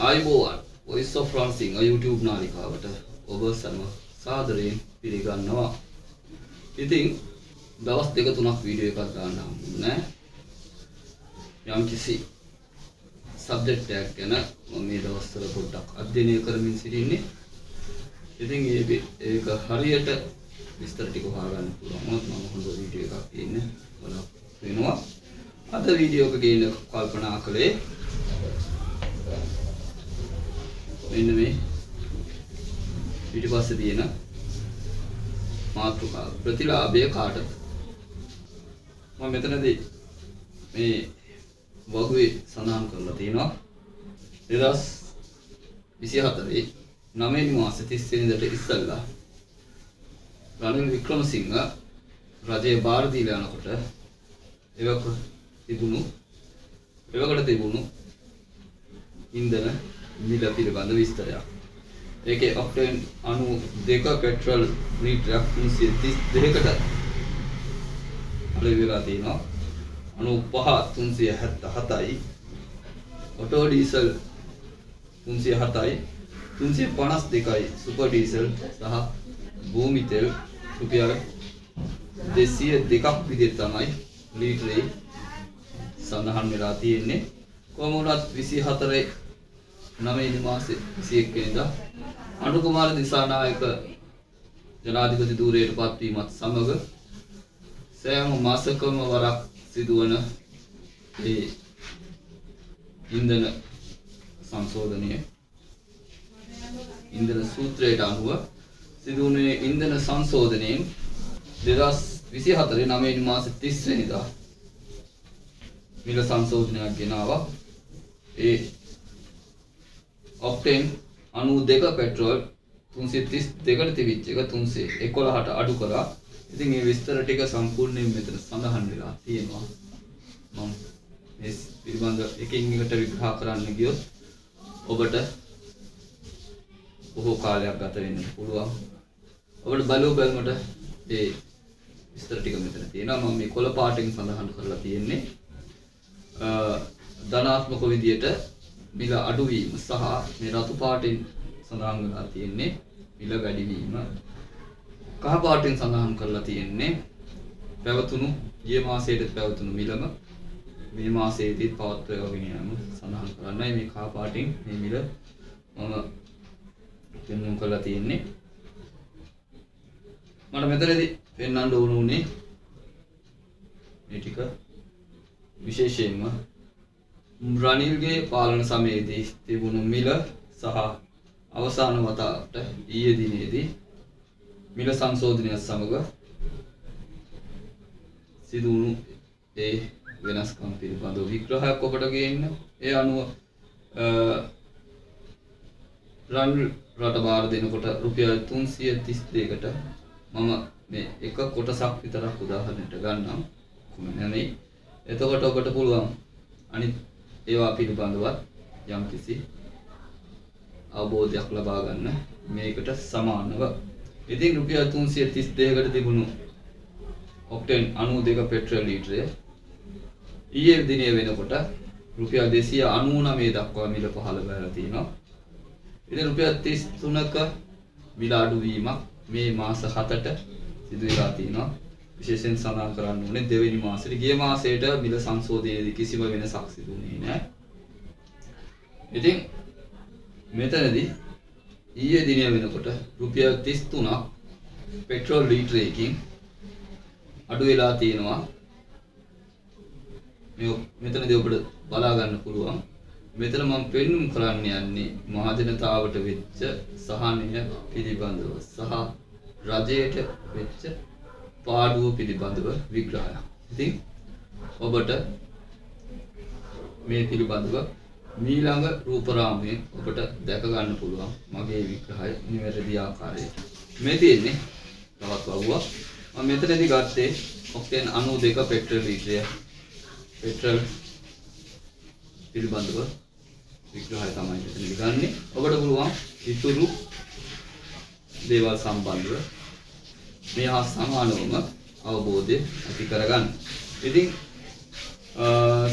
ආයුබෝවන් Voice of France සිංහ YouTube නාලිකාවට ඔබ සැම සාදරයෙන් පිළිගන්නවා. ඉතින් දවස් දෙක තුනක් වීඩියෝ එකක් දාන්න හම්බුනේ නැහැ. යම් කිසි සබ්ජෙක්ට් එකක් ගැන මම මේ දවස්වල පොඩ්ඩක් අධ්‍යයනය කරමින් සිටින්නේ. ඉතින් ඒක හරියට විස්තර ටික හොයාගන්න පුළුවන් වුණොත් මම හොඳ වීඩියෝ එකක් දෙන්න බලාපොරොත්තු වෙනවා. අද වීඩියෝ එක ගේන කල්පනා කළේ මෙන්න මේ පිටිපස්සේ තියෙන මාතෘකාව ප්‍රතිලාභය කාටද? මම මෙතනදී මේ වගුවේ සඳහන් කරලා තියෙනවා 2024 9 මාසේ 30 වෙනිදාට ඉස්සෙල්ලා රනිල් වික්‍රමසිංහ රජයේ බාර දීලා යනකොට එවකට තිබුණු ඉන්ධන මිල පිළිබඳ විස්තරයක්. ඒකේ ඔක්ටේන් 92 පෙට්‍රල් ලීටරයක් 332කට අලෙවි වෙලා තියෙනවා. 95 377යි. ඔටෝ ඩීසල් 307යි. 352යි සුපර් ඩීසල් සහ භූමි තෙල් රුපියල් 202ක් විදිහට තමයි ලීටරේ සඳහන් වෙලා තියෙන්නේ. කොහොම වුණත් 24 9 මාසේ 21 වෙනිදා අනුකුමාර දිසානායක ජනාධිපති ධූරයට පත්වීමත් සමග සෑම මාසකම වරක් සිදුවන මේ ඉන්ධන සංශෝධනය ඉන්ධන සූත්‍රයට අනුව සිදුවුණේ ඉන්ධන සංශෝධනයෙන් 2024 9 මාසේ 30 වෙනිදා මිල සංශෝධනයක් ගෙනාවා. ඒ ඔක්ටේන් 92 පෙට්‍රෝල් 332ට තිබිච්ච එක 311ට අඩු කරා. ඉතින් මේ විස්තර ටික සම්පූර්ණයෙන් මෙතන සඳහන් වෙලා තියෙනවා. මම මේ පිළිබඳ එකින් එකට විග්‍රහ කරන්න ගියොත් ඔබට බොහෝ කාලයක් ගත වෙන්න පුළුවන්. ඔබට බලමට මේ විස්තර ටික මෙතන තියෙනවා. මම මේ කොළ පාටින් සඳහන් කරලා තියෙන්නේ ධනාත්මක විදියට මිල අඩුවීම සහ මේ රතු පාටින් සඳහන් කරලා තියෙන්නේ මිල වැඩි වීම. කහ පාටින් සඳහන් කරලා තියෙන්නේ පැවතුණු ගිය මාසයේදී පැවතුණු මිලම මේ මාසයේදී පවත්වාගෙන යාම සඳහන් කරන්නයි මේ කහ පාටින් මේ මිල මම පෙන්වන්න කරලා තියෙන්නේ. මට මෙතනදී පෙන්වන්න ඕන උනේ මේ ටික විශේෂයෙන්ම රනිල්ගේ පාලන සමයේදී තිබුණු මිල සහ අවසාන වතාවට ඊයේ දිනේදී මිල සංශෝධනයත් සමග සිදුවුණු ඒ වෙනස්කම් පිළිබඳව විග්‍රහයක් ඔබට ගේන්න. ඒ අනුව රනිල් රට බාර දෙනකොට රුපියල් 332කට මම මේ එක කොටසක් විතරක් උදාහරණයට ගන්නම්. කොහොමද? එතකොට ඔබට පුළුවන් අනිත් ඒවා පිළිබඳවත් යම්කිසි අවබෝධයක් ලබා ගන්න මේකට සමානව. ඉතින් රුපියල් 332කට තිබුණු ඔක්ටේන් 92 පෙට්‍රල් ලීටරය ඊයේ දිනේ වෙනකොට රුපියල් 299 දක්වා මිල පහළ වෙලා තියෙනවා. ඉතින් රුපියල් 33ක මිල අඩු වීමක් මේ මාස 7ට සිදු වෙලා තියෙනවා. විශේෂයෙන් සඳහන් කරන්න ඕනේ දෙවෙනි මාසෙට ගිය මාසයට මිල සංශෝධනයේදී කිසිම වෙනසක් සිදුුනේ නැහැ. ඉතින් මෙතනදී ඊයේ දිනේ වෙනකොට රුපියල් 33ක් පෙට්‍රෝල් ලීටරයකින් අඩු වෙලා තියෙනවා. මෙතනදී ඔබට බලා ගන්න පුළුවන්. මෙතන මම පෙන්වුම් කරන්න යන්නේ මහජනතාවට වෙච්ච සහනය පිළිබඳව සහ රජයට වෙච්ච පාඩුව පිළිබඳව විග්‍රහයක්. ඉතින් ඔබට මේ පිළිබඳව මීළඟ රූපරාමයෙන් ඔබට දැක ගන්න පුළුවන් මගේ විග්‍රහය නිවැරදි ආකාරයට. මේ තියෙන්නේ තවත් වගුවක්. මම මෙතනදී ගත්තේ ඔක්ටේන් 92 පෙට්‍රල් ලීටරය පෙට්‍රල් පිළිබඳව විග්‍රහය තමයි මෙතනදී ගන්නෙ. ඔබට පුළුවන් ඉතුරු දේවල් සම්බන්ධව මේ හා සමානවම අවබෝධය ඇති කරගන්න. ඉතින්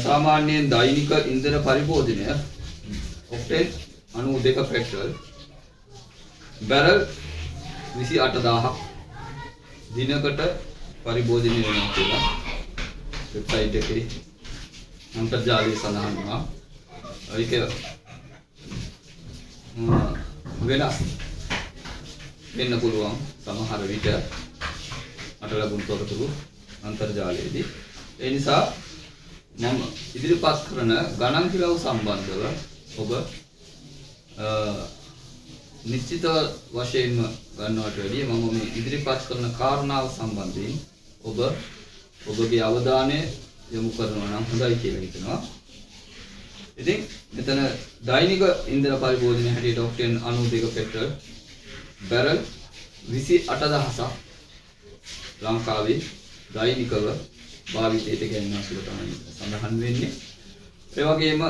සාමාන්‍යයෙන් දෛනික ඉන්ධන පරිභෝජනය ඔක්ටේන් 92 පෙට්‍රල් බැරල් 28000ක් දිනකට පරිභෝජනය වෙනවා කියලා වෙබ්සයිට් එකේ අන්තර්ජාලය සඳහන් වෙනවා. ඒක වෙනස් වෙන්න පුළුවන් සමහර විට අට ලැබුණු තොරතුරු අන්තර්ජාලයේදී. ඒ නිසා මම ඉදිරිපත් කරන ගණන් කිලව සම්බන්ධව ඔබ නිශ්චිත වශයෙන්ම ගන්නවට වැඩිය මම මේ ඉදිරිපත් කරන කාරණාව සම්බන්ධයෙන් ඔබගේ අවධානය යොමු කරනවා නම් හොඳයි කියලා හිතනවා. ඉතින් මෙතන දෛනික ඉන්ධන පරිභෝජනය හැටියට ඔක්ටේන් 92 පෙට්‍රල් බැරල් 28000ක් ලංකාවේ දෛනිකව භාවිතයට ගැනීම සුළු තමයි සඳහන් වෙන්නේ. ඒ වගේම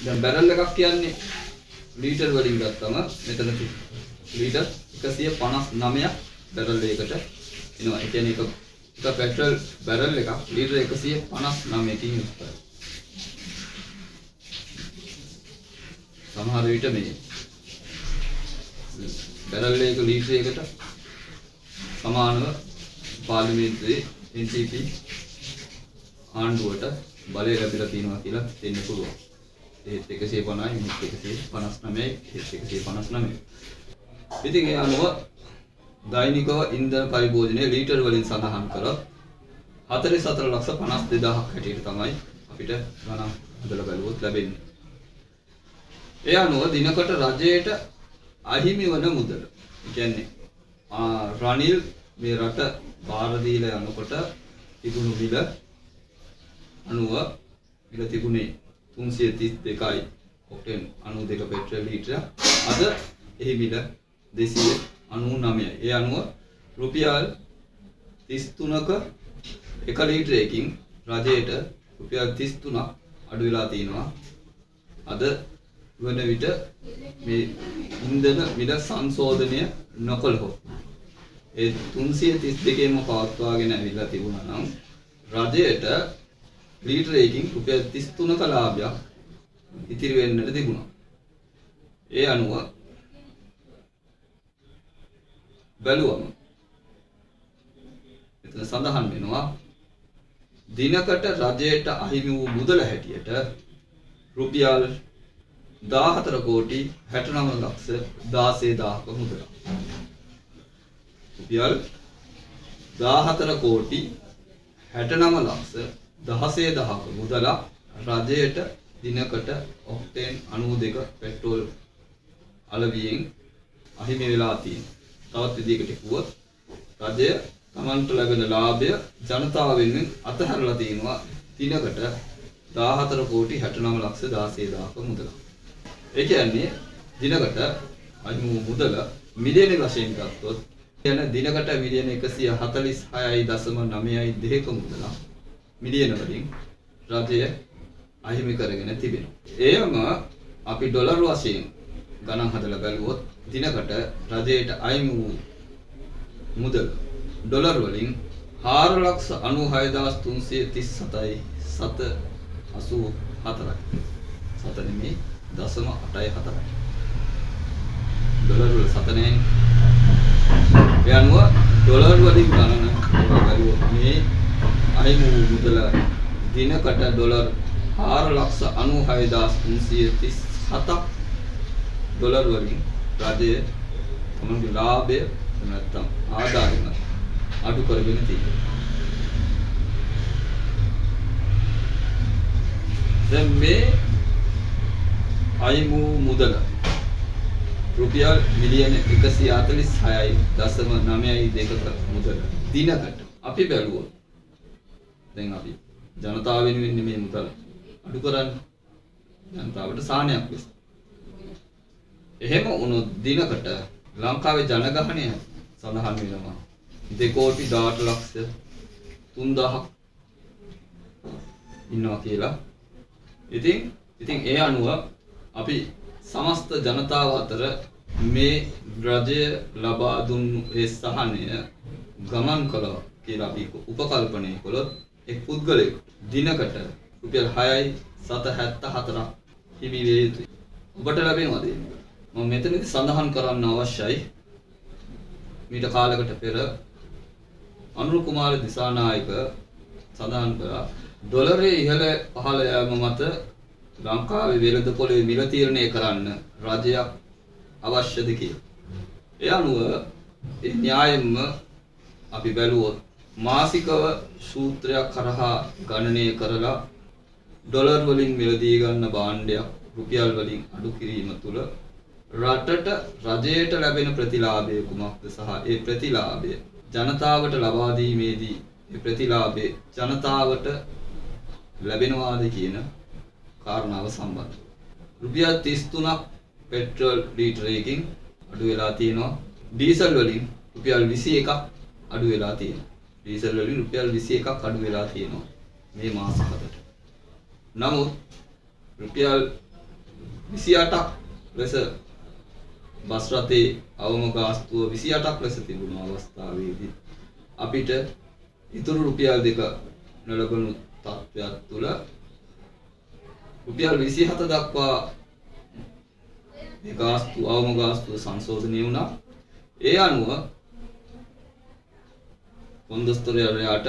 දැන් බැරල් එකක් කියන්නේ ලීටර් වලින් ගත්තම මෙතන ලීටර් 159ක් බැරල් එකකට එනවා. ඒ කියන්නේ එක පෙට්‍රල් බැරල් එකක් ලීටර් 159කින් යුක්තයි. සමහර විට මේ බැරල් එක ලීටර් එකකට සමානව පාර්ලිමේන්තුවේ NCP ආණ්ඩුවට බලය ලැබිලා තියෙනවා කියලා දෙන්න පුළුවන්. ඒත් 150යි මිනිත් 159යි 159. ඉතින් ඒ අනුව දෛනිකව ඉන්ධන පරිභෝජනය ලීටර් වලින් සඳහන් කරොත් 44,52,000ක් හැටියට තමයි අපිට ගණන් හදලා බලුවොත් ලැබෙන්නේ. ඒ අනුව දිනකට රජයට අහිමි වන මුදල. ඒ කියන්නේ රනිල් මේ රට බාර දීලා යනකොට තිබුණු මිල අනුව මිල තිබුණේ 332යි ඔක්ටේන් 92 පෙට්‍රල් ලීටර. අද එහි මිල 299යි. ඒ අනුව රුපියල් 33ක 1 ලීටරයකින් රජයට රුපියල් 33ක් අඩු වෙලා තියෙනවා. අද වන විට මේ ඉන්ධන මිල සංශෝධනය නොකළහොත් ඒ 332ෙම පවත්වාගෙන ඇවිල්ලා තිබුණා නම් රජයට ලීටරයකින් රුපියල් 33ක ලාභයක් ඉතිරි වෙන්නට තිබුණා. ඒ අනුව බැලුවම එතන සඳහන් වෙනවා දිනකට රජයට අහිමි වූ මුදල හැටියට රුපියල් 14 කෝටි 69 ලක්ෂ 16000ක මුදල. රුපියල් 14 කෝටි 69 ලක්ෂ 16000ක මුදල රජයට දිනකට ඔක්ටේන් 92 පෙට්‍රෝල් අලවියෙන් අහිමි වෙලා තියෙනවා. තවත් විදිහකට කිව්වොත් රජය තමන්ට ලැබෙන ලාභය ජනතාව වෙනුවෙන් අතහැරලා තියෙනවා දිනකට 14 කෝටි 69 ලක්ෂ 16000ක මුදල. ඒ කියන්නේ දිනකට අහිමි මුදල මිලියන වශයෙන් ගත්තොත් යන දිනකට මිලියන 146.92ක මුදල මිලියන වලින් රජය අහිමි කරගෙන තිබෙනවා. එයම අපි ඩොලර් වශයෙන් ගණන් හදලා බලුවොත් දිනකට රජයට අහිමි වූ මුදල ඩොලර් වලින් 4,96,337යි 7.84යි. 7 නෙමෙයි 0.84යි. ඩොලර් වල 7 නෑනේ. ඒ අනුව ඩොලර් වලින් ගණන බලුවොත් මේ අහිමි වූ මුදල දිනකට ඩොලර් 4,96,337ක් ඩොලර් වලින් රජය තමන්ගේ ලාභය නැත්තම් ආදායම අඩු කරගෙන තියෙනවා. දැන් මේ අයිමු මුදල රුපියල් මිලියන 146.92ක මුදල දිනකට අපි බැලුවොත් දැන් අපි ජනතාව වෙනුවෙන් මේ මුදල අඩු කරන්නේ ජනතාවට සාහනයක් ලෙස. එහෙම වුණොත් දිනකට ලංකාවේ ජනගහනය සඳහන් වෙනවා 2 කෝටි 18 ලක්ෂ 3000ක් ඉන්නවා කියලා. ඉතින් ඒ අනුව අපි සමස්ත ජනතාව අතර මේ රජය ලබා දුන්නු ඒ සහනය ගමන් කළා කියලා අපි උපකල්පනය කළොත් එක් පුද්ගලයෙකුට දිනකට රුපියල් 6.74ක් හිමි වේ යුතුයි. ඔබට ලැබෙනවද මේක? මම මෙතනදී සඳහන් කරන්න අවශ්‍යයි මීට කාලයකට පෙර අනුර කුමාර දිසානායක සඳහන් කළා ඩොලරේ ඉහළ පහළ යාම මත ලංකාවේ වෙළඳපොලේ මිල තීරණය කරන්න රජයක් අවශ්‍යද කියලා. ඒ අනුව ඒ න්‍යායෙන්ම අපි බැලුවොත් මාසිකව සූත්‍රයක් කරහා ගණනය කරලා ඩොලර් වලින් මිලදී ගන්න භාණ්ඩයක් රුපියල් වලින් අඩු කිරීම තුළ රටට රජයට ලැබෙන ප්‍රතිලාභය කුමක්ද සහ ඒ ප්‍රතිලාභය ජනතාවට ලබා දීමේදී ඒ ප්‍රතිලාභය ජනතාවට ලැබෙනවාද කියන කාරණාව සම්බන්ධව. රුපියල් 33ක් පෙට්‍රල් ලීටරයකින් අඩු වෙලා තියෙනවා. ඩීසල් වලින් රුපියල් 21ක් අඩු වෙලා තියෙනවා. ඩීසල් වලින් රුපියල් 21ක් අඩු වෙලා තියෙනවා මේ මාස හතට. නමුත් රුපියල් 28ක් ලෙස බස් රථයේ අවම ගාස්තුව 28ක් ලෙස තිබුණු අවස්ථාවේදී අපිට ඉතුරු රුපියල් 2 නොලබනු තත්ත්වයක් තුළ රුපියල් 27 දක්වා මේ ගාස්තු අවම ගාස්තුව සංශෝධනය වුණා. ඒ අනුව කොන්දස්තරයාට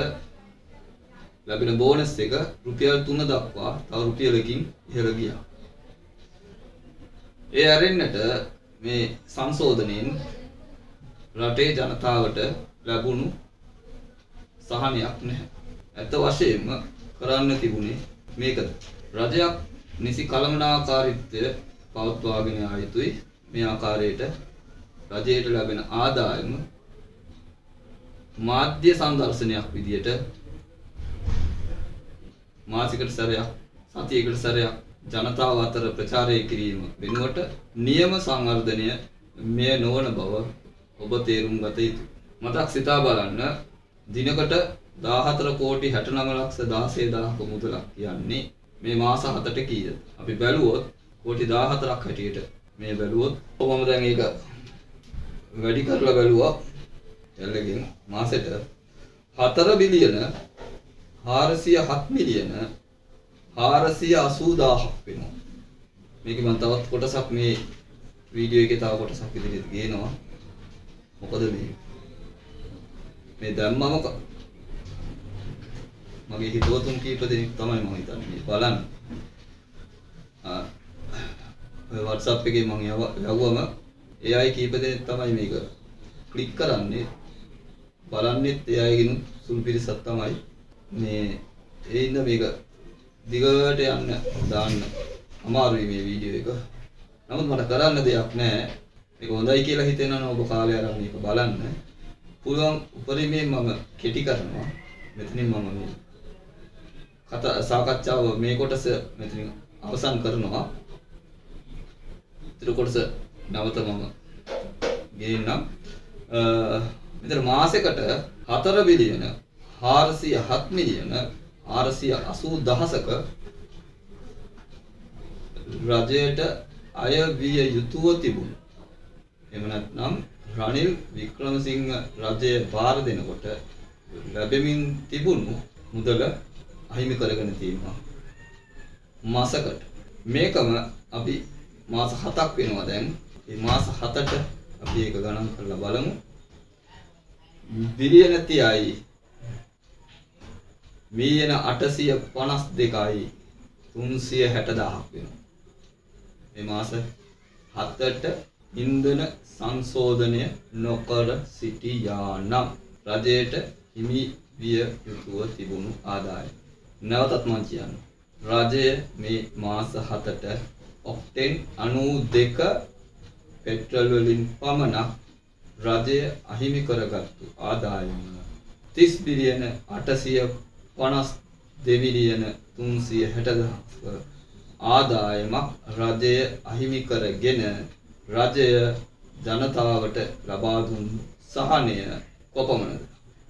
ලැබෙන බෝනස් එක රුපියල් 3 දක්වා තව රුපියලකින් ඉහළ ගියා. ඒ ඇරෙන්නට මේ සංශෝධනයෙන් රටේ ජනතාවට ලැබුණු සහනයක් නැහැ. ඇත්ත වශයෙන්ම කරන්න තිබුණේ මේකද. රජයක් නිසි කළමනාකාරීත්වය පවත්වාගෙන යා යුතුයි. මේ ආකාරයට රජයට ලැබෙන ආදායම මාධ්‍ය සංදර්ශනයක් විදියට මාසිකට සැරයක් සතියකට සැරයක් ජනතාව අතර ප්‍රචාරය කිරීම වෙනුවට නියම සංවර්ධනය මෙය නොවන බව ඔබ තේරුම් ගත යුතුයි. මතක් සිතා බලන්න දිනකට 14 කෝටි 69 ලක්ෂ 16000ක මුදලක් කියන්නේ මේ මාස 7ට කීයද? අපි බැලුවොත් කෝටි 14ක් හැටියට මේ බැලුවොත් මම දැන් ඒක වැඩි කරලා බැලුවා එල්ලගෙන මාසෙට 4 බිලියන 407 මිලියන 480,000ක් වෙනවා. මේක මම තවත් කොටසක් මේ වීඩියෝ එකේ තව කොටසක් ඉදිරියට ගේනවා. මොකද මේ දැම්මම මගේ හිතවතුන් කීප දෙනෙක් තමයි මම හිතන්නේ මේ බලන්න. WhatsApp එකේ මම යවුවම ඒ අය කීප දෙනෙක් තමයි මේක ක්ලික් කරන්නේ. බලන්නෙත් ඒ අයගෙන් සුළු පිරිසක් තමයි මේ ඒ ඉන්න මේක දිගට යන්න දාන්න අමාරුයි මේ වීඩියෝ එක. නමුත් මට කරන්න දෙයක් නැහැ. මේක හොඳයි කියලා හිතෙනවා ඔබ කාලය අරන් මේක බලන්න. පුළුවන් උපරිමයෙන් මම කෙටි කරනවා. මෙතනින් මම මේ සාකච්ඡාව මේ කොටස මෙතනින් අවසන් කරනවා. ඊට කොටස නැවත මම ගේන්නම්. මෙතන මාසෙකට 4 බිලියන 407 මිලියන 480,000ක රජයට අය විය යුතුව තිබුණා. එහෙම නැත්නම් රනිල් වික්‍රමසිංහ රජය බාර දෙනකොට ලැබෙමින් තිබුණු මුදල අහිමි කරගෙන තියෙනවා මාසකට. මේකම අපි මාස 7ක් වෙනවා දැන්. මේ මාස 7ට අපි ඒක ගණන් කරලා බලමු. බිලියන 30යි මිලියන 852යි 360,000ක් වෙනවා. මේ මාස 7ට ඉන්ධන සංශෝධනය නොකර සිටියා නම් රජයට හිමි විය යුතුව තිබුණු ආදායම. නැවතත් මම කියන්නේ රජය මේ මාස 7ට ඔක්ටේන් 92 පෙට්‍රල් වලින් පමණක් රජය අහිමි කරගත්තු ආදායම 30 බිලියන 852 මිලියන 360,000ක ආදායමක් රජය අහිමි කරගෙන රජය ජනතාවට ලබා දුන් සහනය කොපමණද?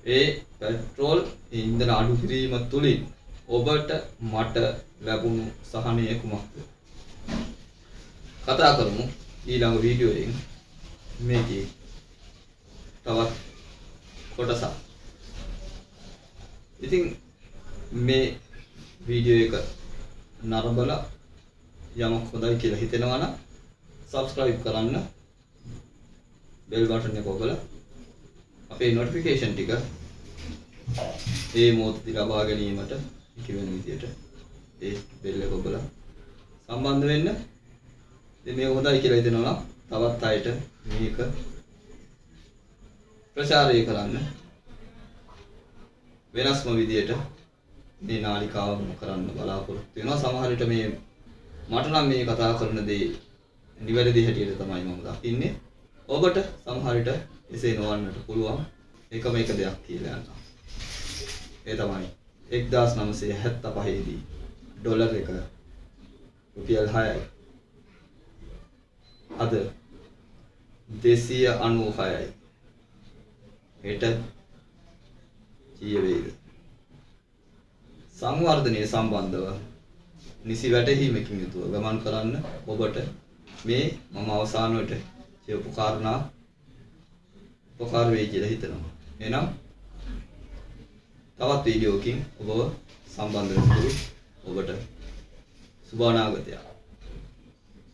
ඒ පෙට්‍රෝල් ඉන්ධන අඩු කිරීම තුලින් ඔබට මට ලැබුණු සහනය කුමක්ද? කතා කරමු ඊළඟ වීඩියෝ එකෙන් මේකේ තවත් කොටසක්. ඉතින් මේ වීඩියෝ එක නරඹලා යමක් හොඳයි කියලා හිතෙනවා නම් subscribe කරන්න. bell button එක ඔබලා අපේ notification ටික ඒ මොහොතේ ලබා ගැනීමට ඉකි වෙන විදියට ඒ bell එක ඔබලා සම්බන්ධ වෙන්න. ඉතින් මේක හොඳයි කියලා හිතෙනවා නම් තවත් අයට මේක ප්‍රචාරය කරන්න. වෙනස්ම විදියට මේ නාලිකාව කරන්න බලාපොරොත්තු වෙනවා. සමහර විට මේ මට නම් මේ කතා කරන දේ නිවැරදි හැටියට තමයි මම දකින්නේ. ඔබට සමහර විට එසේ නොවන්නට පුළුවන්. එකම එක දෙයක් කියලා යනවා. ඒ තමයි 1975 දී ඩොලර් එක රුපියල් 6යි. අද 296යි. හෙට කීය වේද? සංවර්ධනය සම්බන්ධව නිසි වැටහීමකින් යුතුව ගමන් කරන්න ඔබට මේ මම අවසානයට කියපු කාරණා උපකාර වෙයි කියලා හිතනවා. එහෙනම් තවත් වීඩියෝකින් ඔබව සම්බන්ධ වෙනතුරු ඔබට සුබ අනාගතයක්.